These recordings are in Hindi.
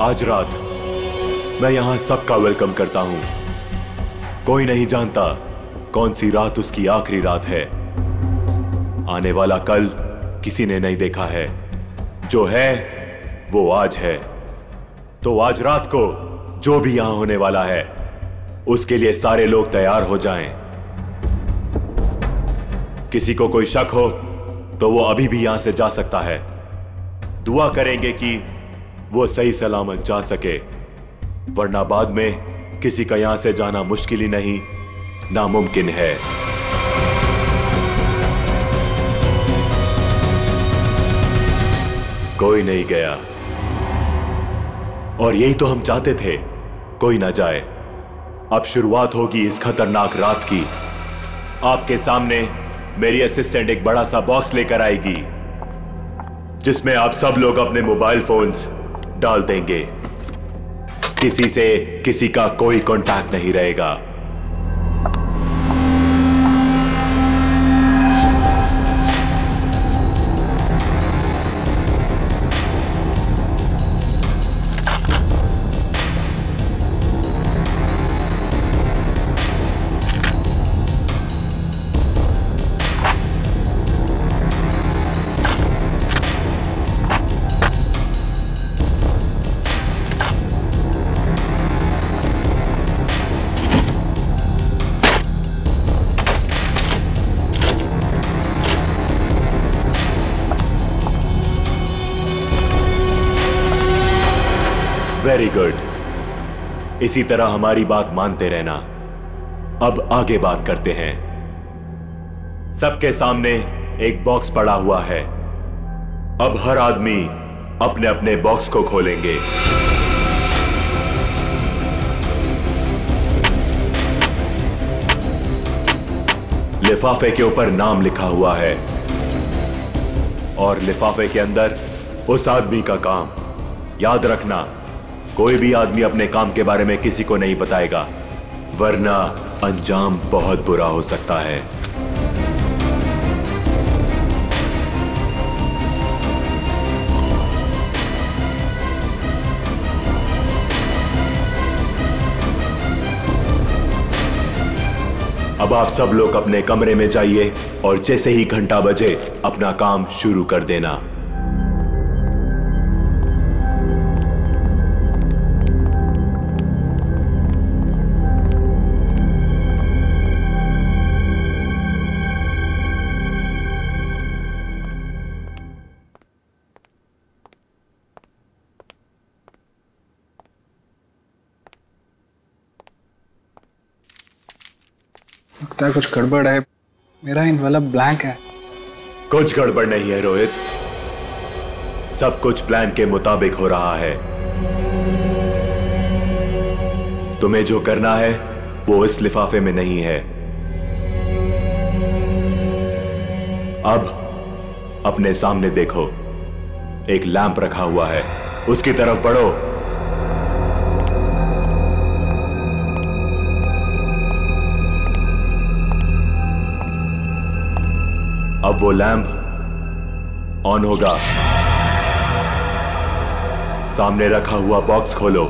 आज रात मैं यहां सबका वेलकम करता हूं। कोई नहीं जानता कौन सी रात उसकी आखिरी रात है। आने वाला कल किसी ने नहीं देखा है। जो है वो आज है। तो आज रात को जो भी यहां होने वाला है उसके लिए सारे लोग तैयार हो जाएं। किसी को कोई शक हो तो वो अभी भी यहां से जा सकता है। दुआ करेंगे कि वो सही सलामत जा सके, वरना बाद में किसी का यहां से जाना मुश्किल ही नहीं, नामुमकिन है। कोई नहीं गया और यही तो हम चाहते थे, कोई ना जाए। अब शुरुआत होगी इस खतरनाक रात की। आपके सामने मेरी असिस्टेंट एक बड़ा सा बॉक्स लेकर आएगी जिसमें आप सब लोग अपने मोबाइल फोन्स डाल देंगे। किसी से किसी का कोई कांटेक्ट नहीं रहेगा। Very good. इसी तरह हमारी बात मानते रहना। अब आगे बात करते हैं। सबके सामने एक बॉक्स पड़ा हुआ है। अब हर आदमी अपने अपने बॉक्स को खोलेंगे। लिफाफे के ऊपर नाम लिखा हुआ है और लिफाफे के अंदर उस आदमी का काम। याद रखना, कोई भी आदमी अपने काम के बारे में किसी को नहीं बताएगा, वरना अंजाम बहुत बुरा हो सकता है। अब आप सब लोग अपने कमरे में जाइए और जैसे ही घंटा बजे अपना काम शुरू कर देना। लगता है कुछ गड़बड़ है। मेरा इनवेलप ब्लैंक है। कुछ गड़बड़ नहीं है रोहित, सब कुछ प्लान के मुताबिक हो रहा है। तुम्हें जो करना है वो इस लिफाफे में नहीं है। अब अपने सामने देखो, एक लैंप रखा हुआ है, उसकी तरफ बढ़ो। अब वो लैंप ऑन होगा। सामने रखा हुआ बॉक्स खोलो,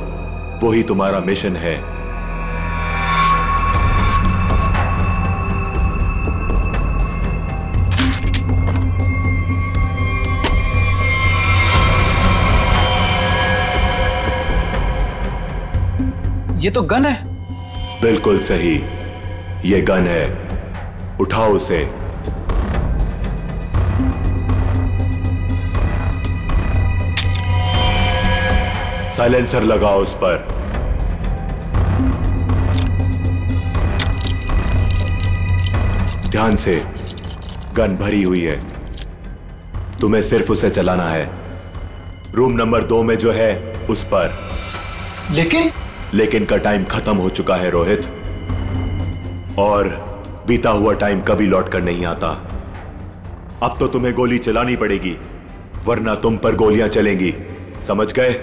वही तुम्हारा मिशन है। ये तो गन है। बिल्कुल सही, ये गन है। उठाओ उसे। साइलेंसर लगाओ उस पर। ध्यान से, गन भरी हुई है, तुम्हें सिर्फ उसे चलाना है। रूम नंबर 2 में जो है उस पर। लेकिन का टाइम खत्म हो चुका है रोहित, और बीता हुआ टाइम कभी लौट कर नहीं आता। अब तो तुम्हें गोली चलानी पड़ेगी, वरना तुम पर गोलियां चलेंगी, समझ गए?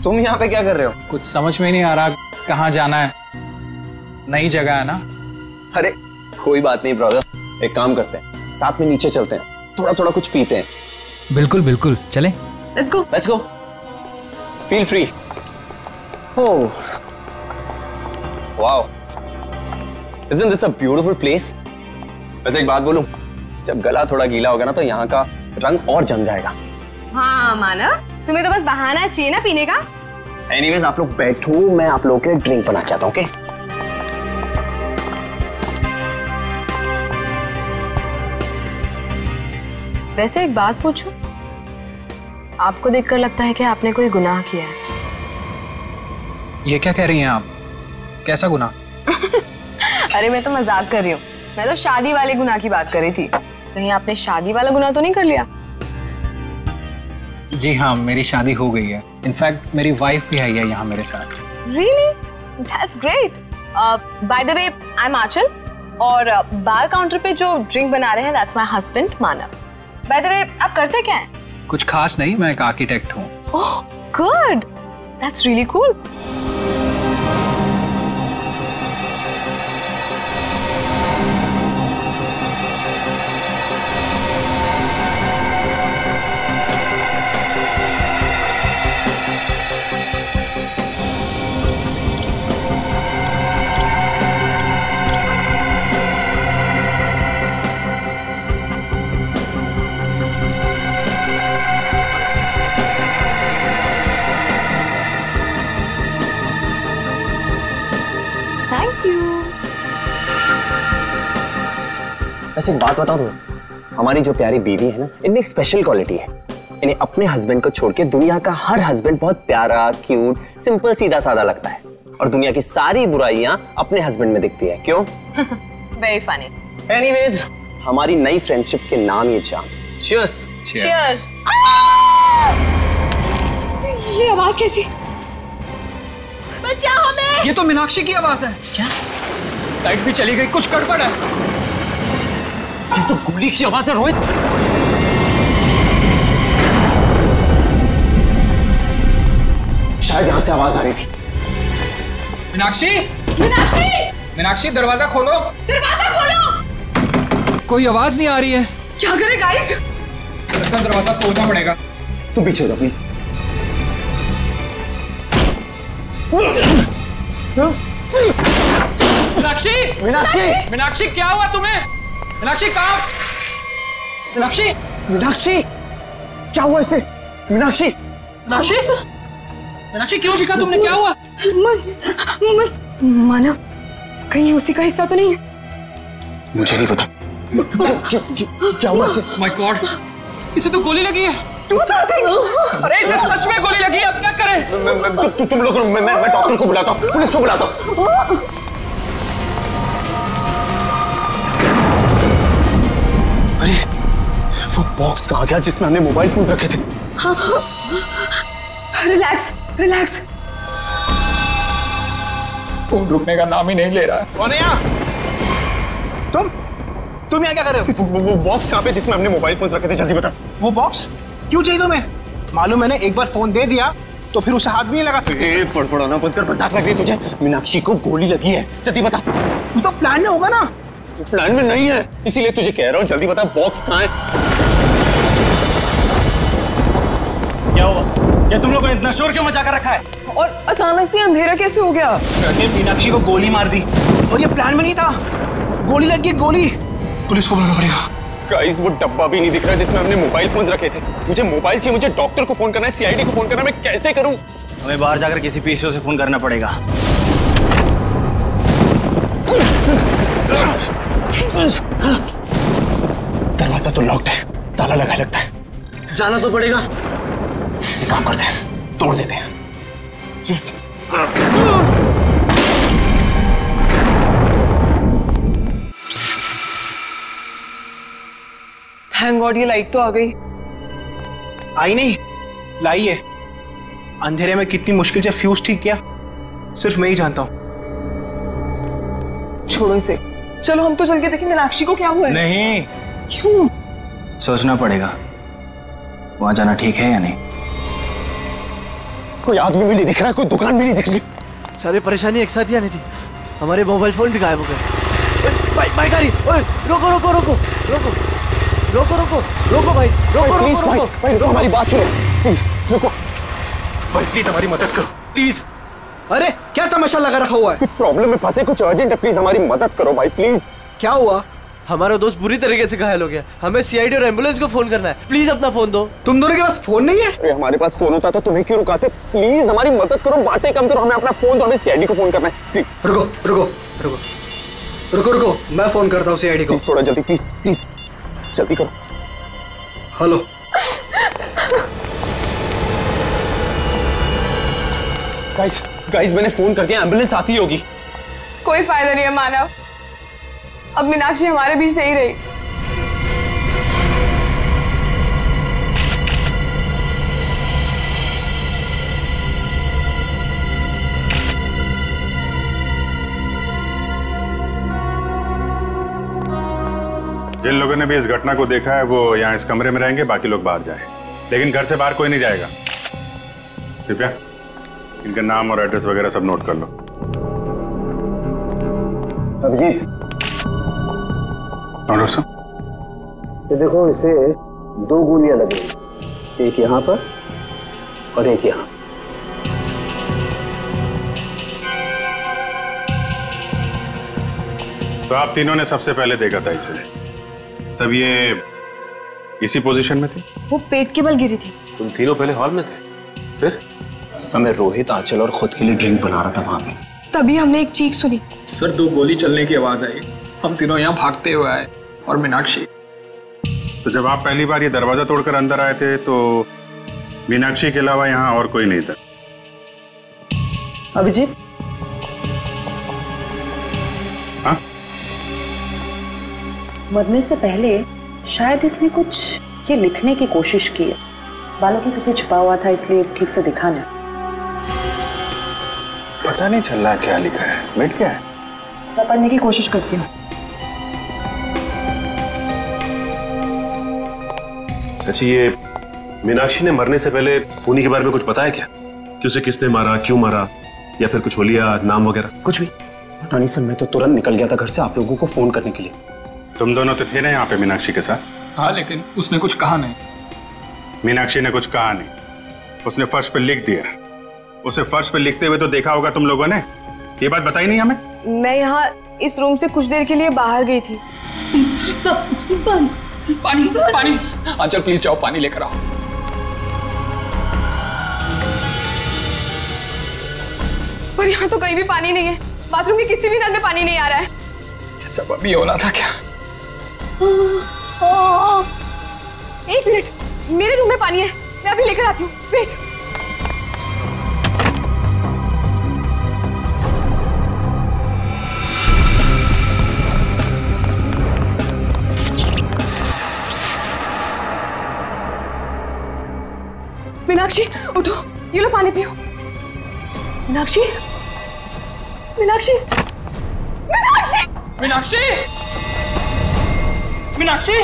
तुम यहाँ पे क्या कर रहे हो? कुछ समझ में नहीं आ रहा कहाँ जाना है। नई जगह है ना। अरे कोई बात नहीं ब्रदर, एक काम करते हैं, साथ में नीचे चलते हैं, थोड़ा थोड़ा कुछ पीते हैं। बिल्कुल बिल्कुल, चले। Let's go. Feel free. Oh wow, isn't this a beautiful place? वैसे एक बात बोलूं, जब गला थोड़ा गीला होगा ना तो यहाँ का रंग और जम जाएगा। हाँ मानव, तुम्हें तो बस बहाना चाहिए ना पीने का। एनीवेज आप लोग बैठो, मैं आप लोगों के लिए ड्रिंक बना के आता हूँ। ओके? वैसे एक बात पूछूं, आपको देखकर लगता है कि आपने कोई गुनाह किया है। ये क्या कह रही हैं आप? कैसा गुनाह? अरे मैं तो मजाक कर रही हूँ, मैं तो शादी वाले गुनाह की बात कर रही थी। कहीं आपने शादी वाला गुनाह तो नहीं कर लिया? जी हाँ, मेरी शादी हो गई है। इनफैक्ट मेरी वाइफ भी आई है यहाँ मेरे साथ। Really? That's great. By the way, I'm आंचल और बार काउंटर पे जो ड्रिंक बना रहे हैं that's my husband Manav. By the way, आप करते क्या हैं? कुछ खास नहीं, मैं एक आर्किटेक्ट हूँ। Oh, good. That's really cool. वैसे एक बात बताओ तुम्हें, हमारी जो प्यारी बीवी है ना, इनमें एक स्पेशल क्वालिटी है। इन्हें अपने हस्बैंड को छोड़ के दुनिया का हर हस्बैंड बहुत प्यारा, क्यूट, सिंपल, सीधा साधा लगता है और दुनिया की सारी बुराइयां अपने हस्बैंड में दिखती है। क्यों? Very funny. एनीवेज, हमारी नई फ्रेंडशिप के नाम ये जाम। Cheers. Cheers. ये आवाज कैसी? बचाओ हमें! ये तो मीनाक्षी की आवाज है। क्या? लाइट भी चली गई, कुछ गड़बड़ है। ये तो गोली की आवाज है रोहित। शायद यहां से आवाज आ रही थी। मीनाक्षी! मीनाक्षी! मीनाक्षी, दरवाजा खोलो। दरवाजा खोलो! कोई आवाज नहीं आ रही है। क्या करें गाइस? लगता है दरवाजा तोड़ना पड़ेगा। तुम पीछे हो प्लीज। मीनाक्षी! मीनाक्षी! मीनाक्षी, क्या हुआ तुम्हें? मीनाक्षी कहाँ? मीनाक्षी! मीनाक्षी! क्या हुआ इसे? मीनाक्षी! मीनाक्षी! मीनाक्षी, क्यों शिका तुमने? क्या हुआ? मानव, कहीं उसी का हिस्सा तो नहीं है? मुझे नहीं पता। क्या हुआ इसे? माय गॉड, इसे तो गोली लगी है। Do something! अरे इसे सच में गोली लगी है, अब क्या करें? तुम लोग, मैं डॉक्टर को बुलाता हूँ, पुलिस को बुलाता हूँ। अरे वो बॉक्स कहाँ गया जिसमें हमने मोबाइल फोन रखे थे? Relax, relax. फोन रुकने का नाम ही नहीं ले रहा है। कौन है यहाँ? तुम यहाँ क्या कर रहे हो? वो बॉक्स कहाँ पे जिसमें हमने मोबाइल फोन रखे थे? जल्दी बता। वो बॉक्स क्यों चाहिए तुम्हें? मालूम मैंने एक बार फोन दे दिया तो फिर उसे हाथ भी नहीं लगा। पड़पड़ाना बंद कर, मजाक लग रही तुझे। मीनाक्षी को गोली लगी है, जल्दी बता। तू तो प्लान में होगा ना? प्लान में नहीं है, इसीलिए तुझे कह रहा हूँ, जल्दी बता बॉक्स कहाँ है? क्या हुआ? ये तुम लोगों ने इतना शोर क्यों मचा कर रखा है? और अचानक से अंधेरा कैसे हो गया? मीनाक्षी को गोली मार दी और ये प्लान में नहीं था। गोली लग गई, गोली। पुलिस को बुलाना पड़ेगा। गाइस, वो डब्बा भी नहीं दिख रहा जिसमें हमने मोबाइल फोन रखे थे। मुझे मोबाइल चाहिए, मुझे डॉक्टर को फोन करना है, सीआईडी को फोन करना है, मैं कैसे करूं? हमें बाहर जाकर किसी पीसीओ से फोन करना पड़ेगा। दरवाजा तो लॉक्ड है, ताला लगा लगता है। जाना तो पड़ेगा। एक काम करते हैं, तोड़ देते हैं। यस। थैंक गॉड, ये लाइट तो आ गई। आई नहीं, लाई है। अंधेरे में कितनी मुश्किल से फ्यूज ठीक किया, सिर्फ मैं ही जानता हूँ। छोड़ो इसे, चलो हम तो चल के देखें मीनाक्षी को क्या हुआ है। नहीं, क्यों? सोचना पड़ेगा वहां जाना ठीक है या नहीं। कोई आदमी भी नहीं दिख रहा, कोई दुकान भी नहीं दिख रही। सारी परेशानी एक साथ ही आनी थी, हमारे मोबाइल फोन भी गायब हो गए। भाई गाड़ी, रोको रोको रोको रोको रोको रोको रोको भाई, रोको प्लीज रोको रोको भाई, रुको, हमारी बात सुनो प्लीज, रुको भाई प्लीज हमारी मदद करो प्लीज। अरे क्या तमाशा लगा रखा हुआ है? कुछ प्रॉब्लम में फंसे, कुछ अर्जेंट है, प्लीज हमारी मदद करो भाई प्लीज। क्या हुआ? हमारा दोस्त बुरी तरीके से घायल हो गया, हमें सीआईडी और एम्बुलेंस को फोन करना है, प्लीज अपना फोन दो। तुम दोनों के पास फोन नहीं है? अरे हमारे पास फोन होता तो तुम्हें क्यों रुकाते? प्लीज हमारी मदद करो, बातें कम करो, हमें अपना फोन दो, हमें सीआईडी को फोन करना है प्लीज। रुको रुको रुको रुको रुको, मैं फोन करता हूँ सीआईडी को। थोड़ा जल्दी प्लीज प्लीज, जल्दी करो। हेलो, गाइस मैंने फोन कर दिया, एम्बुलेंस आती होगी। कोई फायदा नहीं है मानव, अब मीनाक्षी हमारे बीच नहीं रही। जिन लोगों ने भी इस घटना को देखा है वो यहाँ इस कमरे में रहेंगे, बाकी लोग बाहर जाएं। लेकिन घर से बाहर कोई नहीं जाएगा। कृपया इनका नाम और एड्रेस वगैरह सब नोट कर लो। अभिजीत, और दोस्तों ये देखो, इसे 2 गोलियां लगी, एक यहाँ पर और एक यहाँ। तो आप तीनों ने सबसे पहले देखा था इसे, तब ये इसी पोजीशन में थी? वो पेट के बल गिरी थी। तुम तीनों पहले हॉल में थे, फिर? समय रोहित, आंचल और खुद के लिए ड्रिंक बना रहा था वहां पे। तभी हमने एक चीख सुनी। सर 2 गोली चलने की आवाज आई, हम तीनों यहाँ भागते हुए आए और मीनाक्षी। तो जब आप पहली बार ये दरवाजा तोड़कर अंदर आए थे तो मीनाक्षी के अलावा यहाँ और कोई नहीं था? अभिजीत, हाँ? मरने से पहले शायद इसने कुछ ये लिखने की कोशिश की है, बालों के पीछे छुपा हुआ था इसलिए ठीक से दिखा नहीं। पता नहीं चल रहा क्या लिखा है, बैठ क्या है? मैं पढ़ने की कोशिश करती हूँ। अच्छा, ये मीनाक्षी ने मरने से पहले खूनी के बारे में कुछ पता है क्या? कि उसे किसने मारा, क्यों मारा, या फिर कुछ होलिया, नाम वगैरह? कुछ भी पता नहीं सर, मैं तो तुरंत निकल गया था घर से आप लोगों को फोन करने के लिए। तुम दोनों तो थे ना यहाँ पे मीनाक्षी के साथ? हाँ, लेकिन उसने कुछ कहा नहीं। मीनाक्षी ने कुछ कहा नहीं, उसने फर्श पे लिख दिया। उसे फर्श पे लिखते हुए तो देखा होगा तुम लोगों ने, ये बात बताई नहीं हमें? मैं यहाँ इस रूम से कुछ देर के लिए बाहर गई थी। पानी पानी, आंचल प्लीज जाओ पानी लेकर आओ। पर यहाँ तो कहीं भी पानी नहीं है, बाथरूम के किसी भी नल में पानी नहीं आ रहा है। ये सब अभी होना था क्या? एक मिनट, मेरे रूम में पानी है, मैं अभी लेकर आती हूँ, वेट। मीनाक्षी उठो, ये लो पानी पियो। मीनाक्षी, मीनाक्षी, मीनाक्षी, मीनाक्षी, मीनाक्षी,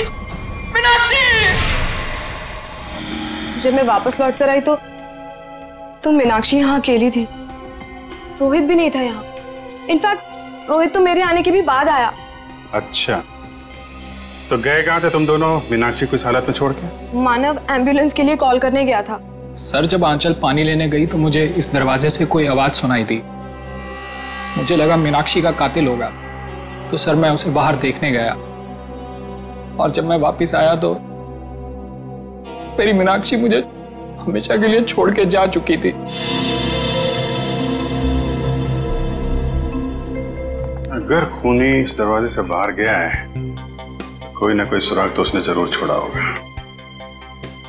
मीनाक्षी। जब मैं वापस लौट कर आई तो मीनाक्षी यहाँ अकेली थी, रोहित भी नहीं था यहाँ। इनफैक्ट रोहित तो मेरे आने के भी बाद आया। अच्छा, तो गए कहाँ थे तुम दोनों मीनाक्षी को इस हालत में छोड़ के? मानव एम्बुलेंस के लिए कॉल करने गया था। सर जब आंचल पानी लेने गई तो मुझे इस दरवाजे से कोई आवाज सुनाई दी, मुझे लगा मीनाक्षी का कातिल होगा, तो सर मैं उसे बाहर देखने गया और जब मैं वापस आया तो मेरी मीनाक्षी मुझे हमेशा के लिए छोड़ के जा चुकी थी। अगर खूनी इस दरवाजे से बाहर गया है, कोई ना कोई सुराग तो उसने जरूर छोड़ा होगा।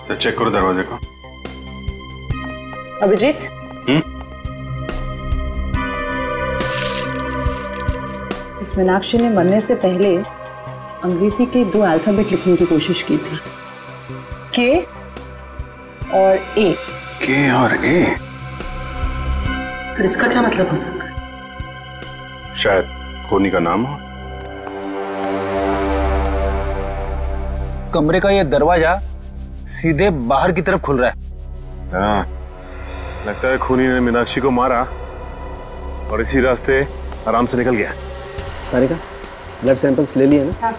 तो चेक करो दरवाजे को। अभिजीत, इस मीनाक्षी ने मरने से पहले अंग्रेजी के 2 अल्फाबेट लिखने की कोशिश की थी, के और ए। के और ए? फिर इसका क्या मतलब हो सकता है? शायद खूनी का नाम हो। कमरे का ये दरवाजा सीधे बाहर की तरफ खुल रहा है। हाँ, लगता है खूनी ने मीनाक्षी को मारा और इसी रास्ते आराम से निकल गया। तारिका, ब्लड सैंपल्स ले लिए ना? हाँ।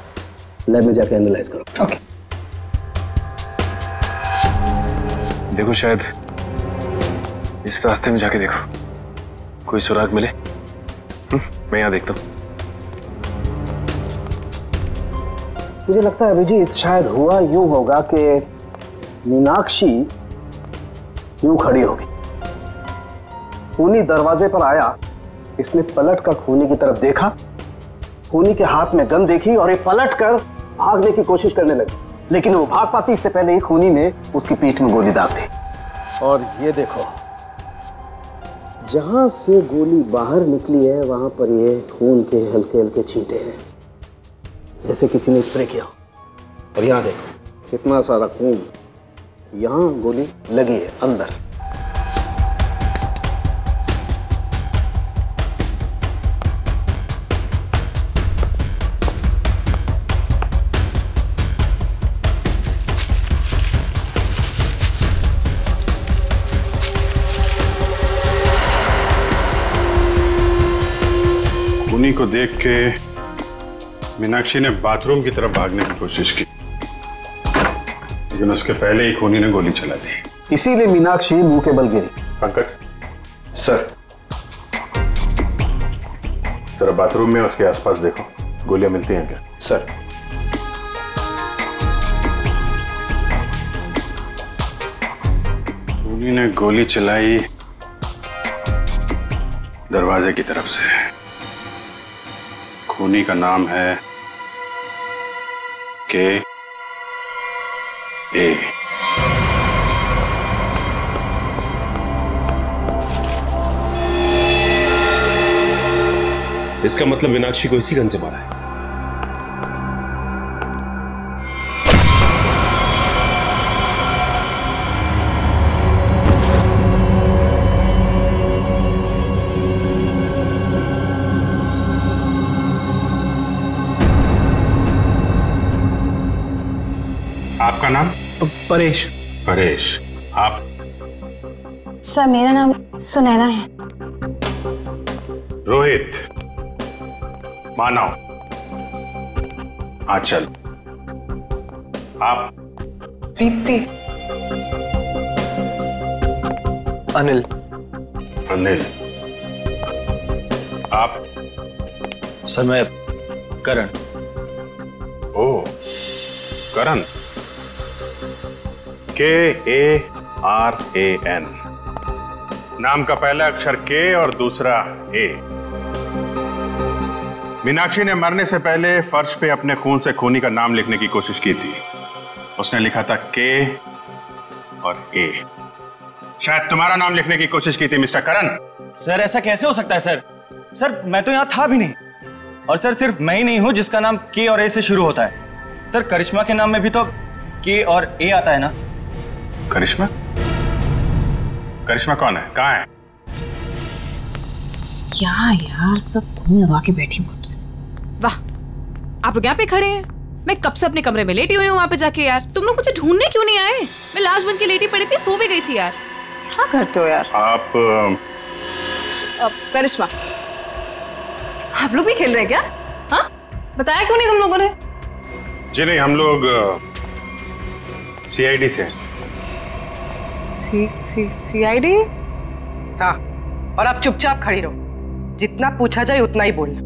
लैब में जाके एनालाइज करो। ओके। देखो शायद इस रास्ते में जाके देखो, कोई सुराग मिले। मैं यहाँ देखता हूँ। मुझे लगता है अभिजीत, शायद हुआ यूं होगा कि मीनाक्षी यूं खड़ी होगी, खूनी दरवाजे पर आया, इसने पलट कर खूनी की तरफ देखा, खूनी के हाथ में गन देखी और ये पलट कर भागने की कोशिश करने लगी, लेकिन वो भाग पाती इससे पहले ही खूनी ने उसकी पीठ में गोली दाग दी। और ये देखो, जहां से गोली बाहर निकली है वहां पर ये खून के हल्के हल्के छींटे हैं, जैसे किसी ने स्प्रे किया। और यहाँ देखो कितना सारा खून, यहाँ गोली लगी है अंदर। खूनी को देख के मीनाक्षी ने बाथरूम की तरफ भागने की कोशिश की, लेकिन उसके पहले ही खूनी ने गोली चला दी। इसीलिए मीनाक्षी मुंह के बल गिरी। पंकज सर, जरा बाथरूम में उसके आसपास देखो, गोलियां मिलती हैं क्या? सर। खूनी ने गोली चलाई दरवाजे की तरफ से। खूनी का नाम है के ए। इसका मतलब मीनाक्षी को इसी गन से मारा है। आपका नाम? परेश। परेश, आप? सर मेरा नाम सुनैना है। रोहित, मानव, आंचल, आप? दीप्ति। अनिल। अनिल, आप? सर मैं करण। ओ, करण। KARAN। नाम का पहला अक्षर K और दूसरा A। मीनाक्षी ने मरने से पहले फर्श पे अपने खून से खूनी का नाम लिखने की कोशिश की थी। उसने लिखा था K और A। शायद तुम्हारा नाम लिखने की कोशिश की थी मिस्टर करण। सर ऐसा कैसे हो सकता है सर? सर मैं तो यहाँ था भी नहीं, और सर सिर्फ मैं ही नहीं हूँ जिसका नाम K और A से शुरू होता है। सर करिश्मा के नाम में भी तो K और A आता है ना? करिश्मा? करिश्मा कौन है? कहाँ है? क्या यार, सब खून लगा के बैठी हूँ कब से। वाह, आप लोग यहाँ पे खड़े हैं, मैं कब से अपने कमरे में लेटी हुई हूँ वहाँ पे जाके। यार तुम लोग मुझे ढूंढने क्यों नहीं आए? मैं लाश बन के लेटी पड़ी थी, सो भी गई थी यार। क्या करते हो यार आप? करिश्मा, आप लोग भी खेल रहे हैं क्या? हाँ, बताया क्यों नहीं तुम लोगों ने? जी नहीं, हम लोग CID से। CID? हाँ, और आप चुपचाप खड़ी रहो, जितना पूछा जाए उतना ही बोलना।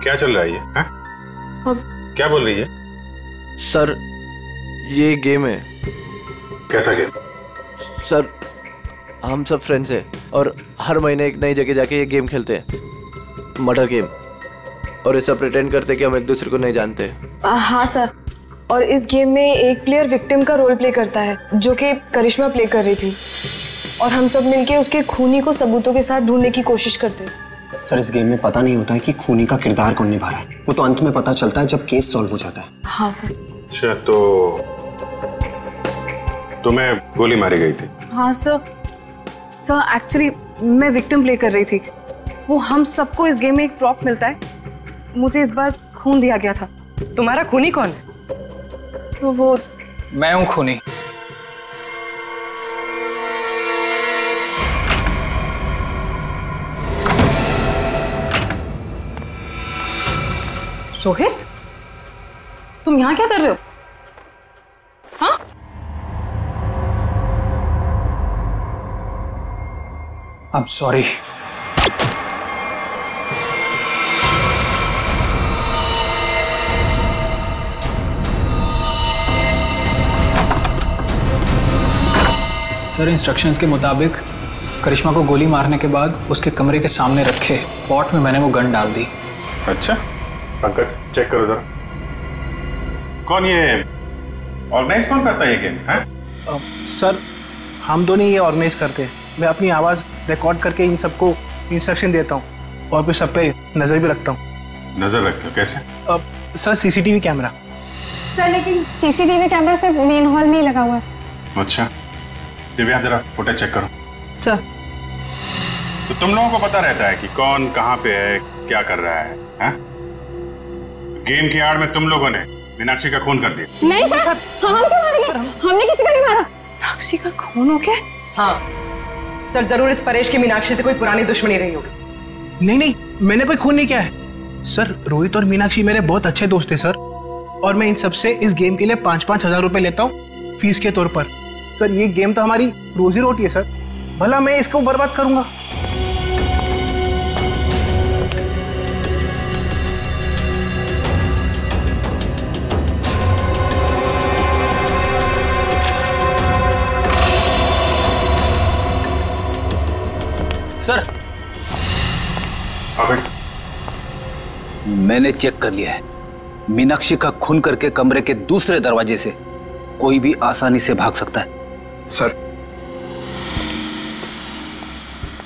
क्या चल रहा है ये? क्या बोल रही है? सर ये गेम है। कैसा गेम? सर हम सब फ्रेंड्स हैं और हर महीने एक नई जगह जाके ये गेम खेलते हैं, मर्डर गेम, और ऐसा प्रिटेंड करते हैं कि हम एक दूसरे को नहीं जानते। हाँ सर, और इस गेम में एक प्लेयर विक्टिम का रोल प्ले करता है, जो कि करिश्मा प्ले कर रही थी, और हम सब मिलके उसके खूनी को सबूतों के साथ ढूंढने की कोशिश करते हैं। सर इस गेम में पता नहीं होता है कि खूनी का किरदार कौन निभा रहा है, वो तो अंत में पता चलता है जब केस सॉल्व हो जाता है। हाँ सर। अच्छा, तो तुम्हें गोली मारी गई थी? हाँ सर, एक्चुअली मैं विक्टिम प्ले कर रही थी। वो हम सबको इस गेम में एक प्रॉप मिलता है, मुझे इस बार खून दिया गया था। तुम्हारा खूनी कौन है? तो वो मैं हूं खूनी। रोहित, तुम यहाँ क्या कर रहे हो? हाँ? I'm sorry. सर, इंस्ट्रक्शंस के मुताबिक करिश्मा को गोली मारने के बाद उसके कमरे के सामने रखे पॉट में मैंने वो गन डाल दी। अच्छा, पंकज चेक करो जरा। कौन ये ऑर्गेनाइज कौन करता है ये गेम? सर, हम दोनों ये ऑर्गेनाइज करते हैं। मैं अपनी आवाज़ रिकॉर्ड करके इन सबको इंस्ट्रक्शन देता हूँ और फिर सब पे नज़र भी रखता हूँ। नज़र रखते हो कैसे? Sir, CCTV camera. सर, लेकिन सीसीटीवी कैमरा सिर्फ मेन हॉल में ही लगा हुआ है। अच्छा, दिव्या जरा फुटेज चेक करो। सर, तो तुम लोगों को पता रहता है कि कौन कहाँ पे है, क्या कर रहा है, हा? गेम की आड़ में तुम लोगों ने मीनाक्षी का खून कर दिया। नहीं सर, हम क्यों मारेंगे? हमने किसी को नहीं मारा। मीनाक्षी का खून हो गया? हाँ सर, जरूर इस परेश की मीनाक्षी से कोई पुरानी दुश्मनी रही होगी। नहीं, मैंने कोई खून नहीं किया है सर। रोहित और मीनाक्षी मेरे बहुत अच्छे दोस्त हैं सर, और मैं इन सबसे इस गेम के लिए 5-5 हजार रुपए लेता हूँ फीस के तौर पर। सर, ये गेम तो हमारी रोजी रोटी है सर, भला मैं इसको बर्बाद करूंगा? सर, मैंने चेक कर लिया है। मीनाक्षी का खून करके कमरे के दूसरे दरवाजे से कोई भी आसानी से भाग सकता है। सर,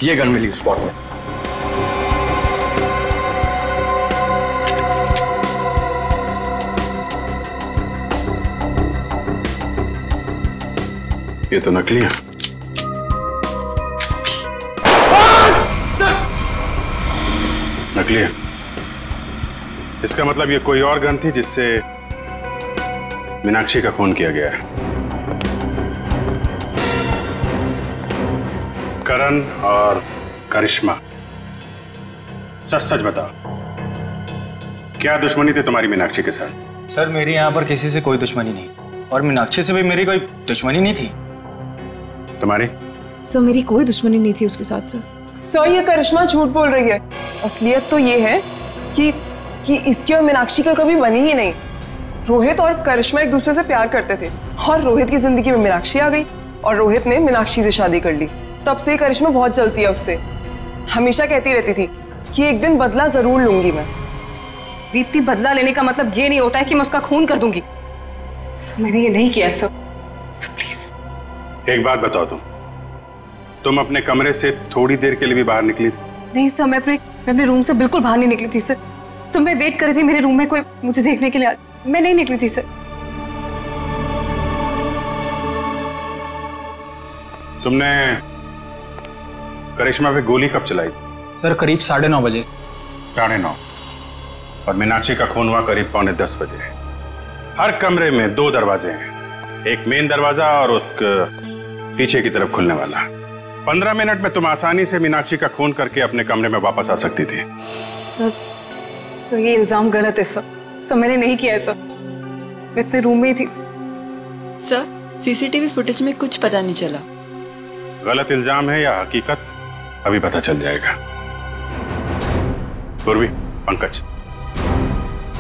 ये गन मिली उस स्पॉट में। ये तो नकली है। नकली है, इसका मतलब ये कोई और गन थी जिससे मीनाक्षी का खून किया गया है। करण और करिश्मा, सच सच बताओ, क्या दुश्मनी थी तुम्हारी मीनाक्षी के साथ? सर, मेरी यहाँ पर किसी से कोई दुश्मनी नहीं, और मीनाक्षी से भी मेरी कोई दुश्मनी नहीं थी। तुम्हारी? सर, मेरी कोई दुश्मनी नहीं थी उसके साथ। सर, ये करिश्मा झूठ बोल रही है। असलियत तो ये है कि इसकी और मीनाक्षी का कभी बनी ही नहीं। रोहित और करिश्मा एक दूसरे से प्यार करते थे, और रोहित की जिंदगी में मीनाक्षी आ गई और रोहित ने मीनाक्षी से शादी कर ली। तब से करिश्मा बहुत जलती है उससे। हमेशा कहती रहती थी कि एक दिन बदला जरूर लूंगी मैं। दीप्ति, बदला लेने का मतलब ये नहीं होता है कि मैं उसका खून कर दूंगी। सर, मैंने ये नहीं किया सर। प्लीज एक बात बताओ, तुम अपने कमरे से थोड़ी देर के लिए भी बाहर निकली थी? नहीं सर, मैं अपने रूम से बिल्कुल बाहर नहीं निकली थी सर। सर, मैं वेट कर रही थी मेरे रूम में कोई मुझे देखने के लिए। मैं नहीं निकली थी सर। तुमने करिश्मा पे गोली कब चलाई? सर, करीब 9:30 बजे। 9:30, और मीनाक्षी का खून हुआ करीब 9:45 बजे। हर कमरे में 2 दरवाजे हैं, एक मेन दरवाजा और एक पीछे की तरफ खुलने वाला। 15 मिनट में तुम आसानी से मीनाक्षी का खून करके अपने कमरे में वापस आ सकती थी। सर, ये इल्जाम गलत है सर। सर, मैंने नहीं किया है सर। मैं अपने रूम में ही थी। सर, सीसीटीवी फुटेज में कुछ पता नहीं चला। गलत इल्जाम है या हकीकत, अभी पता चल जाएगा। पूर्वी, पंकज,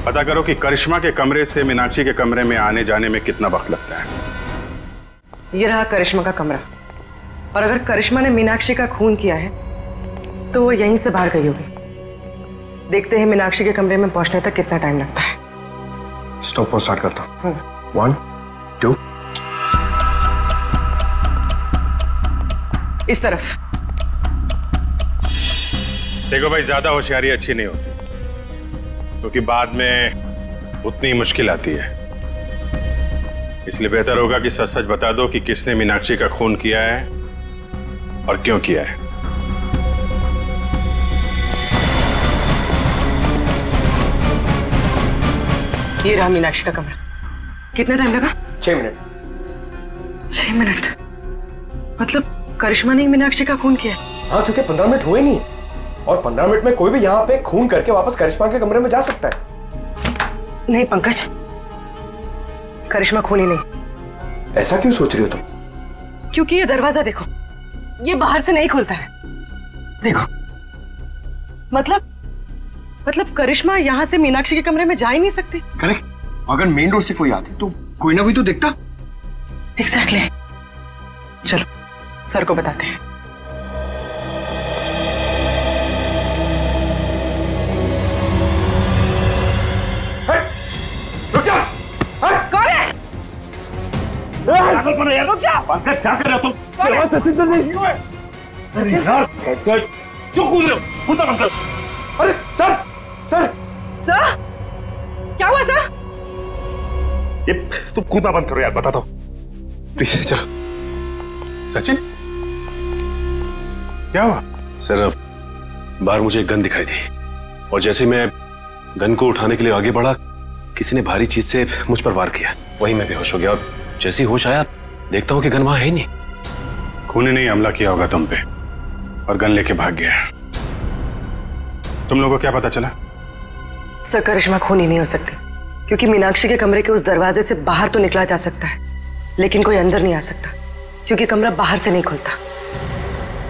पता करो कि करिश्मा के कमरे से मीनाक्षी के कमरे में आने जाने में कितना वक्त लगता है। ये रहा करिश्मा का कमरा, और अगर करिश्मा ने मीनाक्षी का खून किया है तो वो यहीं से बाहर गई होगी। देखते हैं मीनाक्षी के कमरे में पहुंचने तक कितना टाइम लगता है। स्टॉप और स्टार्ट करता हूँ। 1, 2। इस तरफ। देखो भाई, ज्यादा होशियारी अच्छी नहीं होती, क्योंकि बाद में उतनी मुश्किल आती है। इसलिए बेहतर होगा कि सच सच बता दो कि किसने मीनाक्षी का खून किया है और क्यों किया है। ये रहा मीनाक्षी का कमरा। कितना टाइम लगा? 6 मिनट। 6 मिनट? मतलब करिश्मा ने मीनाक्षी का खून किया? हाँ, क्योंकि 15 मिनट हुए नहीं, और 15 मिनट में कोई भी यहाँ पे खून करके वापस करिश्मा के कमरे में जा सकता है। नहीं पंकज, करिश्मा खूनी नहीं। ऐसा क्यों सोच रही हो तुम? क्योंकि ये दरवाजा देखो, ये बाहर से नहीं खुलता है। देखो, मतलब करिश्मा यहाँ से मीनाक्षी के कमरे में जा ही नहीं सकती। करेक्ट। अगर मेन डोर से कोई आती तो कोई ना कोई तो देखता। एग्जैक्टली। चलो सर को बताते हैं। रुक जा। कौन है? रुक जा। पंकज क्या कर रहे हो तुम? सचिन तो नहीं हुए। क्यों कूद रहे हो? कूदा बंद करो। अरे सर सर सर क्या हुआ सर? ये तुम कूदना बंद करो यार, बताता हूँ प्लीज। चलो। सचिन क्या हुआ? सर बाहर मुझे एक गन दिखाई दी और जैसे मैं गन को उठाने के लिए आगे बढ़ा, किसी ने भारी चीज से मुझ पर वार किया। वहीं मैं बेहोश हो गया और जैसे ही होश आया देखता हूँ कि गन वहां है ही नहीं। खूनी ने हमला किया होगा तुम पे और गन लेके भाग गया। तुम लोगों को क्या पता चला? सर करिश्मा खूनी नहीं हो सकती, क्योंकि मीनाक्षी के कमरे के उस दरवाजे से बाहर तो निकला जा सकता है, लेकिन कोई अंदर नहीं आ सकता, क्योंकि कमरा बाहर से नहीं खुलता।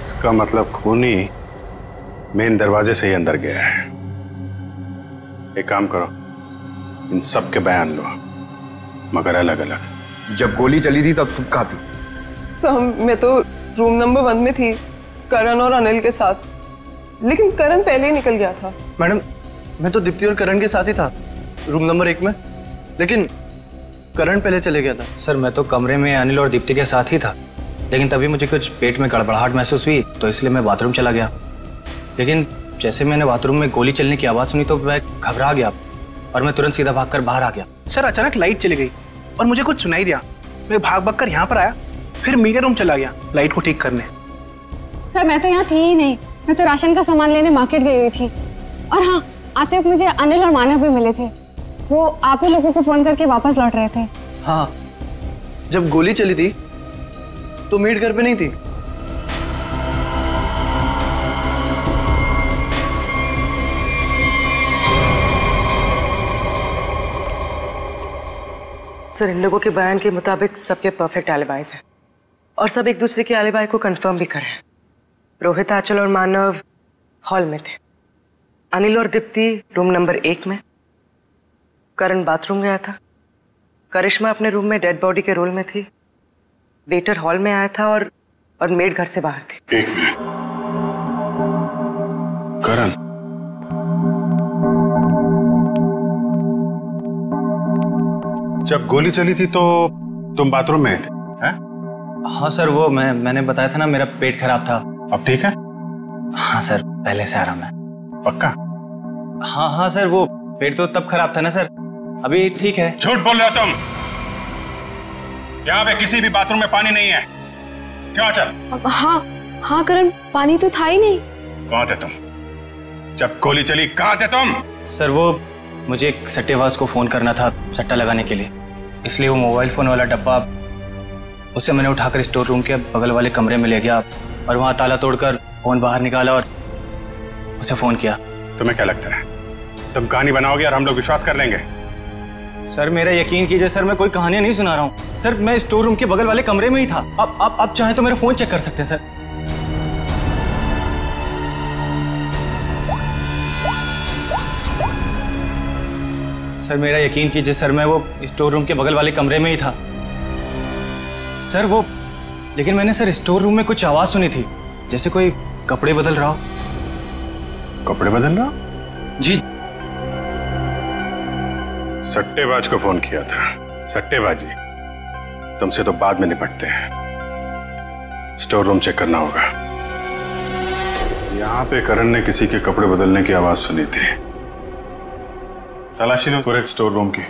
इसका मतलब खूनी मेन दरवाजे से ही अंदर गया है। एक काम करो, इन सब के बयान लो, मगर अलग अलग। जब गोली चली थी तब तुम कहाँ थी? तो मैं तो रूम नंबर 1 में थी, करण और अनिल के साथ, लेकिन करण पहले ही निकल गया था। मैडम मैं तो दीप्ति और करण के साथ ही था रूम नंबर 1 में, लेकिन करण पहले चले गया था। सर मैं तो कमरे में अनिल और दीप्ति के साथ ही था, लेकिन तभी मुझे कुछ पेट में गड़बड़ाहट महसूस हुई, तो इसलिए मैं बाथरूम चला गया। लेकिन जैसे मैंने बाथरूम में गोली चलने की आवाज़ सुनी तो मैं घबरा गया और मैं तुरंत सीधा भागकर बाहर आ गया। सर अचानक लाइट चली गई और मुझे कुछ सुनाई दिया। मैं भाग कर यहाँ पर आया, फिर मीडिया रूम चला गया लाइट को ठीक करने। सर मैं तो यहाँ थी ही नहीं, मैं तो राशन का सामान लेने मार्केट गई हुई थी। और हाँ, आते वक्त मुझे अनिल और मानव भी मिले थे, वो आप ही लोगों को फोन करके वापस लौट रहे थे। हाँ, जब गोली चली थी तो मेड घर पे नहीं थी। सर इन लोगों के बयान के मुताबिक सबके परफेक्ट एलिबाइज हैं और सब एक दूसरे के एलिबाई को कंफर्म भी कर रहे हैं। रोहित, आंचल और मानव हॉल में थे, अनिल और दीप्ति रूम नंबर 1 में, करण बाथरूम गया था, करिश्मा अपने रूम में डेड बॉडी के रोल में थी, वेटर हॉल में आया था और मेड घर से बाहर थी। एक मिनट, करण जब गोली चली थी तो तुम बाथरूम में थे? हाँ सर, वो मैंने बताया था ना, मेरा पेट खराब था। अब ठीक है? हाँ सर, पहले से आराम है। पक्का? हाँ सर, वो पेट तो तब खराब था ना सर, अभी ठीक है। झूठ बोल रहे हो तुम। यहाँ पे किसी भी बाथरूम में पानी नहीं है। क्यों चल? हाँ करण, पानी तो था ही नहीं। कहाँ थे तुम जब गोली चली? कहाँ थे तुम? सर वो मुझे एक सट्टेबाज को फोन करना था सट्टा लगाने के लिए, इसलिए वो मोबाइल फोन वाला डब्बा उसे मैंने उठाकर स्टोर रूम के बगल वाले कमरे में ले गया और वहां ताला तोड़कर फोन बाहर निकाला और उसे फोन किया। तुम्हें क्या लगता है तुम कहानी बनाओगे और हम लोग विश्वास कर लेंगे? सर मेरा यकीन कीजिए सर, मैं कोई कहानियां नहीं सुना रहा हूँ सर, मैं स्टोर रूम के बगल वाले कमरे में ही था। आप चाहें तो मेरा फोन चेक कर सकते हैं सर। सर मेरा यकीन कीजिए सर, मैं वो स्टोर रूम के बगल वाले कमरे में ही था सर। वो लेकिन मैंने सर स्टोर रूम में कुछ आवाज सुनी थी, जैसे कोई कपड़े बदल रहा हो। कपड़े बदल रहा? जी। सट्टेबाज को फोन किया था। सट्टेबाजी तुमसे तो बाद में निपटते हैं, स्टोर रूम चेक करना होगा। यहाँ पे करण ने किसी के कपड़े बदलने की आवाज सुनी थी। तलाशी लो पूरे स्टोर रूम की।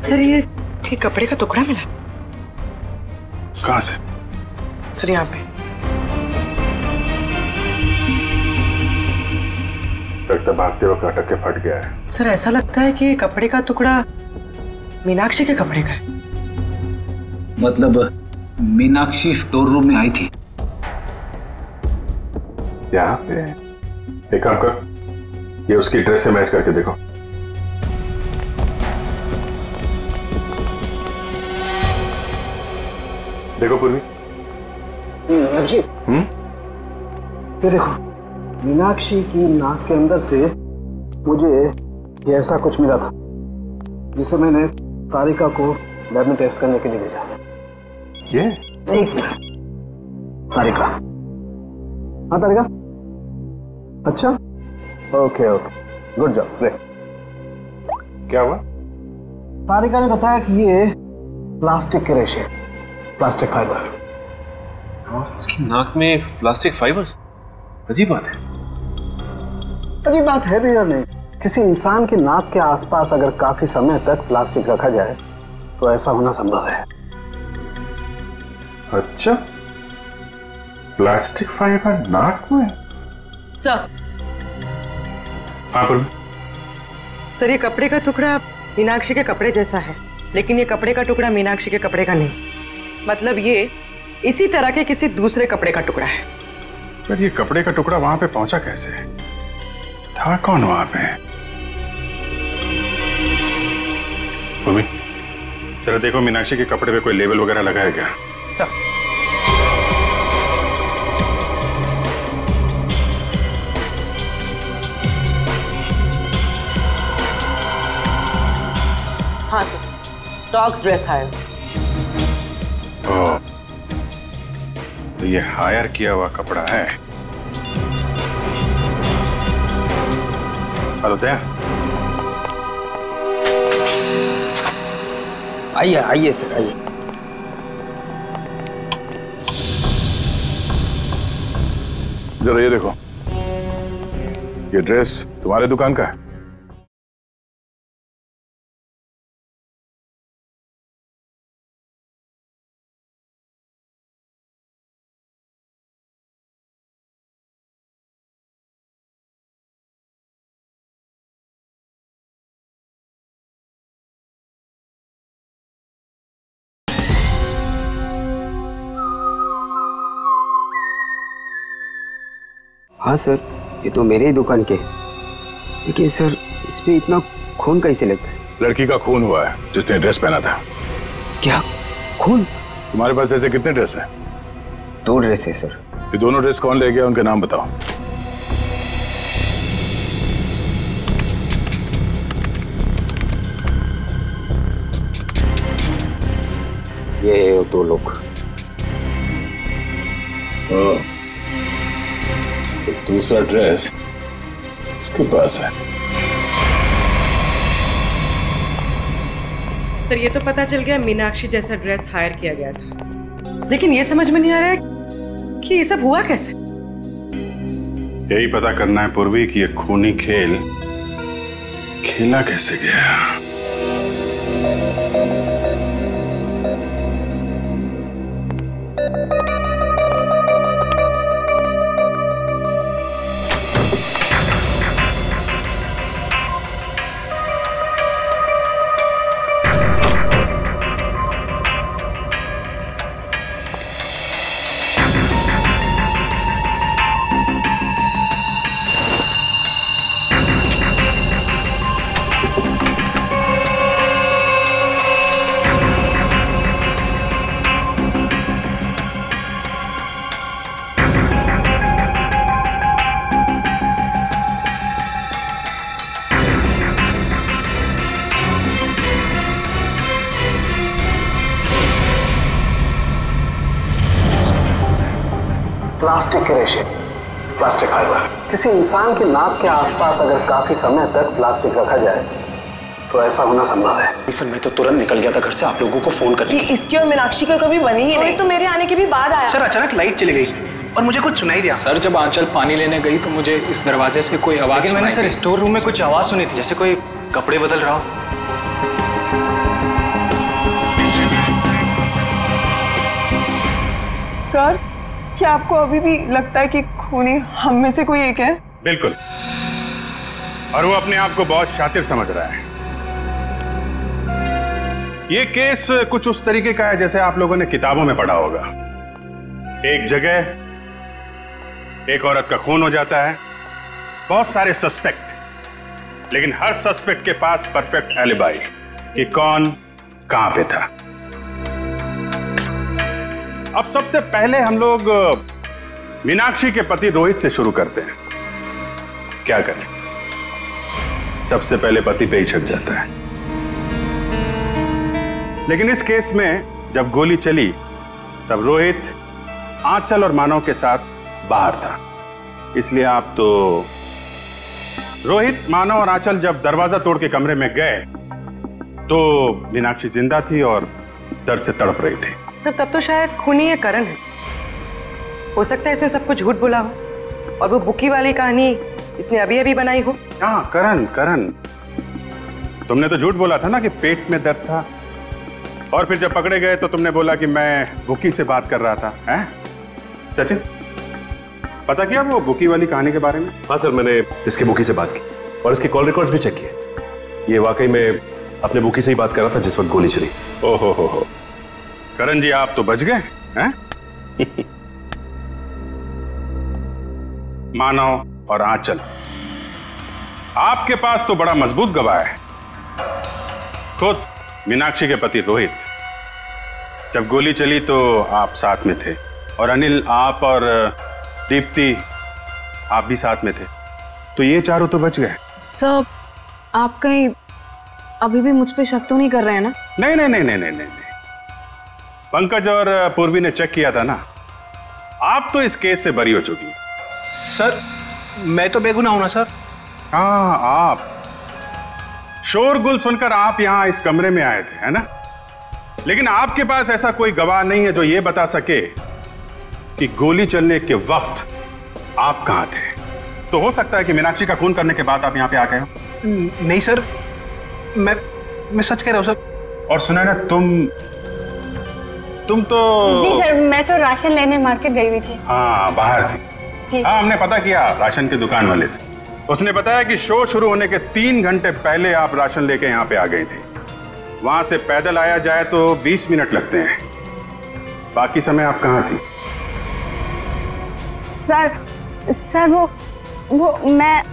सर ये कपड़े का टुकड़ा मिला? कहां से? सर यहाँ पे। लगता भागते वक्त अटक के फट गया है। सर ऐसा लगता है कि ये कपड़े का टुकड़ा मीनाक्षी के कपड़े का है। मतलब मीनाक्षी स्टोर रूम में आई थी यहाँ पे? एक काम कर, ये उसकी ड्रेस से मैच करके देखो। देखो पूर्वी। अभिजीत, ये देखो, मीनाक्षी की नाक के अंदर से मुझे ये ऐसा कुछ मिला था जिसे मैंने तारिका को लैब में टेस्ट करने के लिए भेजा। ये? एक मिनट। तारिका? हाँ तारिका? अच्छा, okay okay, good job, great. क्या हुआ? तारिका ने बताया कि ये प्लास्टिक के रेशे, प्लास्टिक फाइबर। इसकी नाक में प्लास्टिक फाइबर्स? अजीब बात है। अजीब बात है भी या नहीं? किसी इंसान की नाक के आसपास अगर काफी समय तक प्लास्टिक रखा जाए तो ऐसा होना संभव है। अच्छा, प्लास्टिक फाइबर नाक में? सर। हाँ पूर्वी। सर ये कपड़े का टुकड़ा मीनाक्षी के कपड़े जैसा है, लेकिन ये कपड़े का टुकड़ा मीनाक्षी के कपड़े का नहीं। मतलब ये इसी तरह के किसी दूसरे कपड़े का टुकड़ा है। पर ये कपड़े का टुकड़ा वहां पे पहुंचा कैसे? था कौन वहां पे? पूर्वी, चलो देखो मीनाक्षी के कपड़े पे कोई लेबल वगैरह लगाया गया? सर। हाँ सर, डॉग्स ड्रेस हायर। ओह, तो ये हायर किया हुआ कपड़ा है। हेलो दया। आइए आइए सर, आइए। जरा ये देखो, ये ड्रेस तुम्हारे दुकान का है? हाँ सर, ये तो मेरे ही दुकान के। लेकिन सर इस पे इतना खून कैसे लग गया? लड़की का खून हुआ है जिसने ड्रेस पहना था। क्या खून? तुम्हारे पास ऐसे कितने ड्रेस हैं? 2 ड्रेस है सर। ये दोनों ड्रेस कौन ले गया, उनके नाम बताओ। ये 2 लोग। तो दूसरा ड्रेस इसके पास है। सर ये तो पता चल गया मीनाक्षी जैसा ड्रेस हायर किया गया था, लेकिन ये समझ में नहीं आ रहा है कि ये सब हुआ कैसे। यही पता करना है पूर्वी कि ये खूनी खेल खेला कैसे गया। प्लास्टिक के रेशे, प्लास्टिक फाइबर। किसी इंसान की नाक के आसपास अगर काफी समय तक प्लास्टिक रखा जाए तो ऐसा होना संभव है। सर मैं तो तुरंत निकल गया था घर से आप लोगों को फोन करके। इसकी और मीनाक्षी का कभी बनी ही नहीं। तो मेरे आने के भी बाद आया। सर अचानक लाइट चली गई और मुझे कुछ सुनाई दिया। सर जब आंचल पानी लेने गई तो मुझे इस दरवाजे से कोई आवाज लेकिन मैंने सर स्टोर रूम में कुछ आवाज सुनी थी, जैसे कोई कपड़े बदल रहा हो। सर, क्या आपको अभी भी लगता है कि खूनी हम में से कोई एक है? बिल्कुल, और वो अपने आप को बहुत शातिर समझ रहा है। ये केस कुछ उस तरीके का है जैसे आप लोगों ने किताबों में पढ़ा होगा। एक जगह एक औरत का खून हो जाता है, बहुत सारे सस्पेक्ट, लेकिन हर सस्पेक्ट के पास परफेक्ट एलिबाई कि कौन कहां पे था। अब सबसे पहले हम लोग मीनाक्षी के पति रोहित से शुरू करते हैं। क्या करें, सबसे पहले पति पे ही शक जाता है। लेकिन इस केस में जब गोली चली तब रोहित आंचल और मानव के साथ बाहर था, इसलिए आप तो रोहित, मानव और आंचल जब दरवाजा तोड़ के कमरे में गए तो मीनाक्षी जिंदा थी और दर्द से तड़प रही थी। सर, तब तो शायद खूनी ये करण है। हो सकता है इसने सबको झूठ बोला हो और वो बुकी वाली कहानी इसने अभी अभी बनाई हो। हाँ, करण, तुमने तो झूठ बोला था ना कि पेट में दर्द था, और फिर जब पकड़े गए तो तुमने बोला कि मैं बुकी से बात कर रहा था। हैं? सचिन, पता किया वो बुकी वाली कहानी के बारे में? हाँ सर, मैंने इसके बुकी से बात की और इसके कॉल रिकॉर्ड्स भी चेक किए। ये वाकई में अपने बुकी से ही बात कर रहा था जिस वक्त गोली चली। ओहो हो, करण जी आप तो बच गए हैं? मानव और आंचल, आपके पास तो बड़ा मजबूत गवाह है। खुद मीनाक्षी के पति रोहित, जब गोली चली तो आप साथ में थे, और अनिल, आप और दीप्ति आप भी साथ में थे, तो ये चारों तो बच गए। सर, आप कहीं अभी भी मुझ पे शक तो नहीं कर रहे हैं ना? नहीं, पंकज और पूर्वी ने चेक किया था ना, आप तो इस केस से बरी हो चुकी। सर, मैं तो बेगुनाह हूं ना सर। हाँ, आप शोरगुल सुनकर आप यहां इस कमरे में आए थे, है ना? लेकिन आपके पास ऐसा कोई गवाह नहीं है जो ये बता सके कि गोली चलने के वक्त आप कहां थे। तो हो सकता है कि मीनाक्षी का खून करने के बाद आप यहां पे आ गए हो। नहीं सर, मैं सच कह रहा हूं सर। और सुना ना, तुम तो... जी सर, मैं तो राशन लेने मार्केट गई हुई थी। हाँ, बाहर थी जी। हाँ, हमने पता किया राशन की दुकान वाले से। उसने बताया कि शो शुरू होने के 3 घंटे पहले आप राशन लेके यहाँ पे आ गई थी। वहां से पैदल आया जाए तो 20 मिनट लगते हैं। बाकी समय आप कहाँ थी? सर वो मैं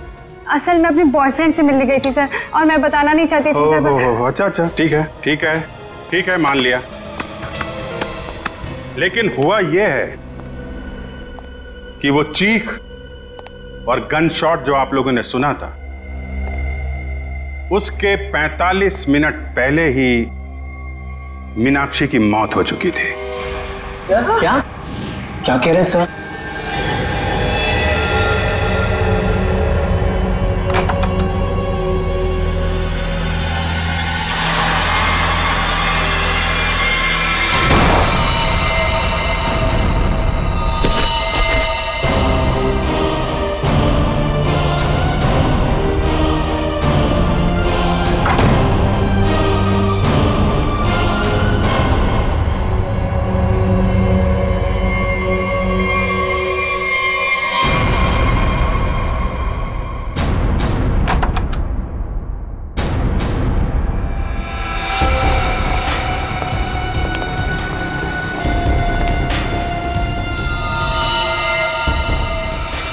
असल में अपने बॉयफ्रेंड से मिलने गई थी सर, और मैं बताना नहीं चाहती थी सर। अच्छा, ठीक है, मान लिया। लेकिन हुआ यह है कि वो चीख और गन शॉट जो आप लोगों ने सुना था, उसके 45 मिनट पहले ही मीनाक्षी की मौत हो चुकी थी। क्या कह रहे हैं सर?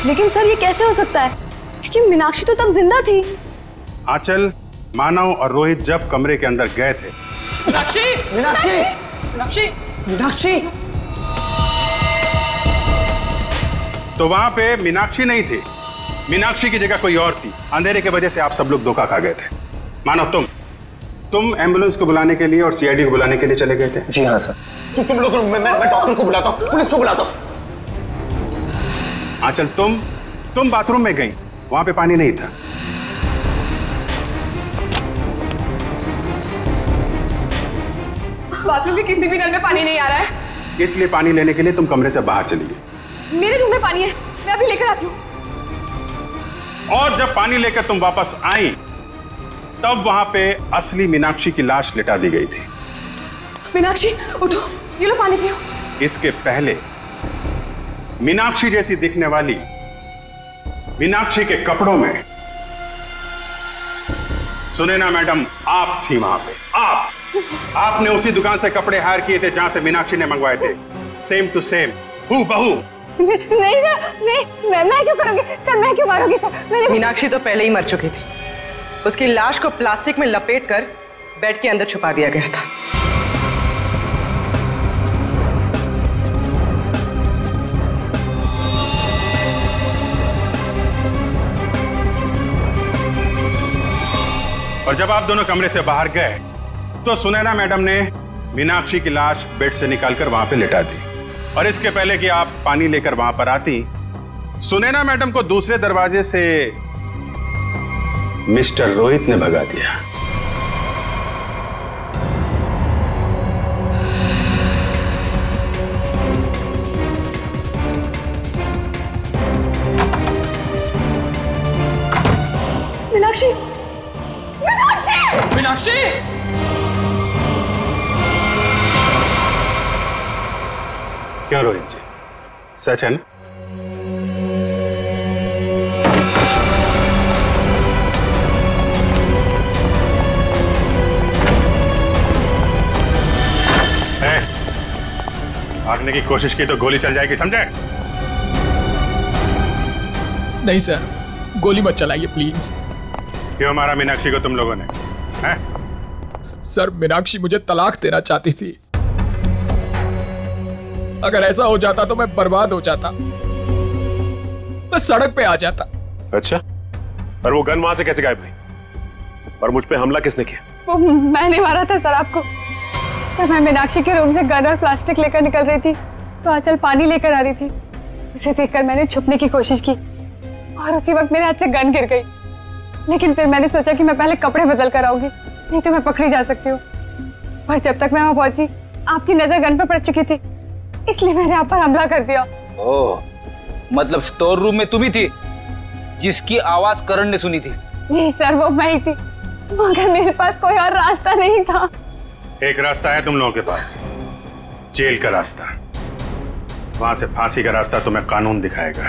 लेकिन सर, ये कैसे हो सकता है? क्योंकि मीनाक्षी तो तब जिंदा थी। आंचल, मानव और रोहित जब कमरे के अंदर गए थे, मीनाक्षी तो वहां पे मीनाक्षी नहीं थी। मीनाक्षी की जगह कोई और थी। अंधेरे की वजह से आप सब लोग धोखा खा गए थे। मानव, तुम एम्बुलेंस को बुलाने के लिए और सीआईडी को बुलाने के लिए चले गए थे। जी हाँ सर। तुम लोग, मैं डॉक्टर को बुलाता हूँ, पुलिस को बुलाता हूँ। आंचल, तुम बाथरूम में गई, वहां पे पानी नहीं था। बाथरूम के किसी भी नल में पानी नहीं आ रहा है, इसलिए पानी लेने के लिए तुम कमरे से बाहर चली गई। मेरे रूम में पानी है, मैं अभी लेकर आती हूँ। और जब पानी लेकर तुम वापस आई तब वहां पे असली मीनाक्षी की लाश लिटा दी गई थी। मीनाक्षी, उठो, ये लो पानी पियो। इसके पहले मीनाक्षी जैसी दिखने वाली मीनाक्षी के कपड़ों में सुनैना मैडम आप थी वहां पे। आपने उसी दुकान से कपड़े हायर किए थे जहां से मीनाक्षी ने मंगवाए थे। सेम टू सेम, हूबहू। नहीं सर, नहीं, मैं क्यों करूंगी सर, मैं क्यों मारूंगी सर? मीनाक्षी तो पहले ही मर चुकी थी। उसकी लाश को प्लास्टिक में लपेटकर बेड के अंदर छुपा दिया गया था। और जब आप दोनों कमरे से बाहर गए तो सुनैना मैडम ने मीनाक्षी की लाश बेड से निकालकर वहां पे लिटा दी। और इसके पहले कि आप पानी लेकर वहां पर आती, सुनैना मैडम को दूसरे दरवाजे से मिस्टर रोहित ने भगा दिया। मीनाक्षी, मीनाक्षी, मीनाक्षी! क्यों रोहित जी, सच है ना? भागने की कोशिश की तो गोली चल जाएगी, समझे? नहीं सर, गोली मत चलाइए प्लीज। क्यों मारा मीनाक्षी को तुम लोगों ने? हैं? सर, मीनाक्षी मुझे तलाक देना चाहती थी। अगर ऐसा हो जाता तो मैं बर्बाद हो जाता, मैं सड़क पे आ जाता। अच्छा, पर वो गन वहां से कैसे गायब हुई? और मुझ पे हमला किसने किया? वो मैंने मारा था सर आपको। जब मैं मीनाक्षी के रूम से गन और प्लास्टिक लेकर निकल रही थी तो आंचल पानी लेकर आ रही थी। उसे देखकर मैंने छुपने की कोशिश की और उसी वक्त मेरे हाथ से गन गिर गई। लेकिन फिर मैंने सोचा कि मैं पहले कपड़े बदल कर आऊंगी, नहीं तो मैं पकड़ी जा सकती हूँ। पर जब तक मैं वहां पहुंची आपकी नजर गन पर पड़ चुकी थी, इसलिए मैंने आप पर हमला कर दिया। ओह, मतलब स्टोर रूम में तुम ही थी जिसकी आवाज करण ने सुनी थी? जी सर, वो मैं ही थी, मगर मेरे पास कोई और रास्ता नहीं था। एक रास्ता है तुम लोगों के पास, जेल का रास्ता। वहां से फांसी का रास्ता तुम्हें कानून दिखाएगा।